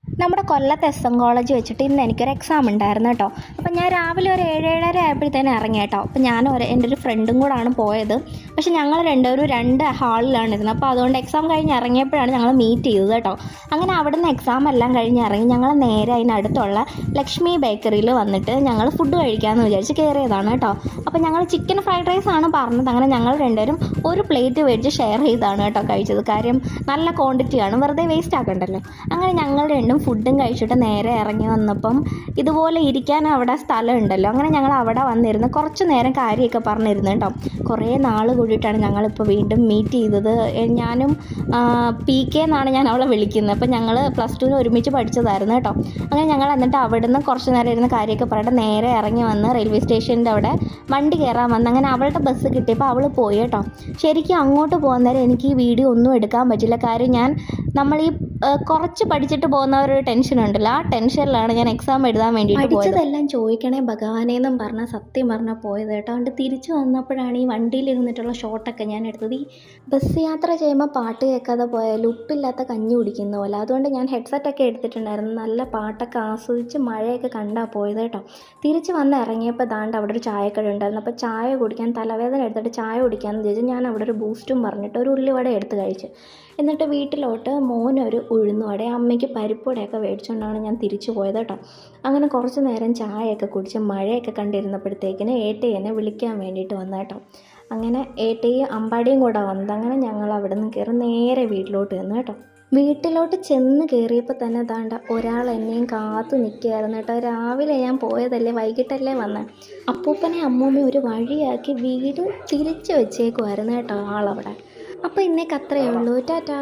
നമ്മുടെ കൊല്ലത്ത് S N college വെച്ചിട്ട് ഇന്ന് എനിക്കൊരു എക്സാം ഉണ്ടായിരുന്നു കേട്ടോ. അപ്പം ഞാൻ രാവിലെ ഒരു 7-7:30 ആയപ്പോഴത്തേനും ഇറങ്ങി കേട്ടോ. അപ്പം എൻ്റെ ഒരു ഫ്രണ്ടും കൂടാണ് പോയത്. പക്ഷെ ഞങ്ങൾ രണ്ടുപേരും 2 ഹാളിലാണ് ഇരുന്നത്. അപ്പോൾ അതുകൊണ്ട് എക്സാം കഴിഞ്ഞ് ഇറങ്ങിയപ്പോഴാണ് ഞങ്ങൾ മീറ്റ് ചെയ്തത് കേട്ടോ. അങ്ങനെ അവിടുന്ന് എക്സാം എല്ലാം കഴിഞ്ഞ് ഇറങ്ങി ഞങ്ങൾ നേരെ അതിനടുത്തുള്ള ലക്ഷ്മി ബേക്കറിയിൽ വന്നിട്ട് ഞങ്ങൾ ഫുഡ് കഴിക്കാമെന്ന് വിചാരിച്ച് കയറിയതാണ് കേട്ടോ. അപ്പോൾ ഞങ്ങൾ ചിക്കൻ ഫ്രൈഡ് റൈസ് ആണ് പറഞ്ഞത്. അങ്ങനെ ഞങ്ങൾ രണ്ടുപേരും ഒരു പ്ലേറ്റ് മേടിച്ച് ഷെയർ ചെയ്താണ് കേട്ടോ കഴിച്ചത്. കാര്യം നല്ല ക്വാണ്ടിറ്റിയാണ്, വെറുതെ വേസ്റ്റ് ആക്കണ്ടല്ലോ. അങ്ങനെ ഞങ്ങൾ രണ്ടും ഫുഡും കഴിച്ചിട്ട് നേരെ ഇറങ്ങി വന്നപ്പം ഇതുപോലെ ഇരിക്കാൻ അവിടെ സ്ഥലം ഉണ്ടല്ലോ. അങ്ങനെ ഞങ്ങൾ അവിടെ വന്നിരുന്ന് കുറച്ച് നേരം കാര്യമൊക്കെ പറഞ്ഞിരുന്നു കേട്ടോ. കുറേ നാൾ കൂടിയിട്ടാണ് ഞങ്ങളിപ്പോൾ വീണ്ടും മീറ്റ് ചെയ്തത്. ഞാനും PK എന്നാണ് ഞാൻ അവളെ വിളിക്കുന്നത്. അപ്പം ഞങ്ങൾ +2 ഒരുമിച്ച് പഠിച്ചതായിരുന്നു കേട്ടോ. അങ്ങനെ ഞങ്ങൾ എന്നിട്ട് അവിടെ നിന്ന് കുറച്ച് നേരം ഇരുന്ന് കാര്യമൊക്കെ പറഞ്ഞിട്ട് നേരെ ഇറങ്ങി വന്ന് റെയിൽവേ സ്റ്റേഷൻ്റെ അവിടെ വണ്ടി കയറാൻ വന്ന്. അങ്ങനെ അവളുടെ ബസ് കിട്ടിയപ്പോൾ അവൾ പോയി കേട്ടോ. ശരിക്കും അങ്ങോട്ട് പോകുന്ന നേരം എനിക്ക് ഈ വീഡിയോ ഒന്നും എടുക്കാൻ പറ്റില്ല. കാര്യം നമ്മൾ ഈ കുറച്ച് പഠിച്ചിട്ട് പോകുന്ന ഒരു ടെൻഷൻ ഉണ്ടല്ലോ, ആ ടെൻഷനിലാണ് ഞാൻ എക്സാം എഴുതാൻ വേണ്ടിയിട്ട് പഠിച്ചതെല്ലാം ചോദിക്കണേ ഭഗവാനേന്നും പറഞ്ഞാൽ സത്യം പറഞ്ഞാൽ പോയത് കേട്ടോ. അതുകൊണ്ട് തിരിച്ചു വന്നപ്പോഴാണ് ഈ വണ്ടിയിലിരുന്നിട്ടുള്ള ഷോട്ടൊക്കെ ഞാൻ എടുത്തത്. ഈ ബസ് യാത്ര ചെയ്യുമ്പോൾ പാട്ട് കേൾക്കാതെ പോയാൽ ഉപ്പില്ലാത്ത കഞ്ഞി കുടിക്കുന്ന പോലെ. അതുകൊണ്ട് ഞാൻ ഹെഡ്സെറ്റൊക്കെ എടുത്തിട്ടുണ്ടായിരുന്നു. നല്ല പാട്ടൊക്കെ ആസ്വദിച്ച് മഴയൊക്കെ കണ്ടാൽ പോയത് കേട്ടോ. തിരിച്ച് വന്ന് ഇറങ്ങിയപ്പോൾ ദാണ്ട് അവിടെ ഒരു ചായക്കട ഉണ്ടായിരുന്നു. അപ്പോൾ ചായ കുടിക്കാൻ തലവേദന എടുത്തിട്ട് ചായ കുടിക്കാമെന്ന് ചോദിച്ചു. ഞാൻ അവിടെ ഒരു ബൂസ്റ്റും പറഞ്ഞിട്ട് ഒരു ഉള്ളിവട എടുത്ത് കഴിച്ചു. എന്നിട്ട് വീട്ടിലോട്ട് മോനൊരു ഉഴുന്നുവട, അമ്മയ്ക്ക് പരിപ്പുവടയൊക്കെ മേടിച്ചുകൊണ്ടാണ് ഞാൻ തിരിച്ചു പോയത് കേട്ടോ. അങ്ങനെ കുറച്ച് നേരം ചായയൊക്കെ കുടിച്ച് മഴയൊക്കെ കണ്ടിരുന്നപ്പോഴത്തേക്കിന് ഏട്ടയെ വിളിക്കാൻ വേണ്ടിയിട്ട് വന്നു കേട്ടോ. അങ്ങനെ ഏട്ടയും അമ്പാടിയും കൂടെ വന്നത്. അങ്ങനെ ഞങ്ങൾ അവിടെ നിന്ന് കയറി നേരെ വീട്ടിലോട്ട് വന്നു കേട്ടോ. വീട്ടിലോട്ട് ചെന്ന് കയറിയപ്പോൾ തന്നെ ദാണ്ട ഒരാൾ എന്നെയും കാത്തു നിൽക്കുകയായിരുന്നു കേട്ടോ. രാവിലെ ഞാൻ പോയതല്ലേ, വൈകിട്ടല്ലേ വന്നത്. അപ്പൂപ്പനെ അമ്മൂമ്മയും ഒരു വഴിയാക്കി വീട് തിരിച്ചു വെച്ചേക്കുമായിരുന്നു കേട്ടോ ആളവിടെ. അപ്പോൾ ഇന്നേക്ക് അത്രയേ ഉള്ളൂ. ടാറ്റാ.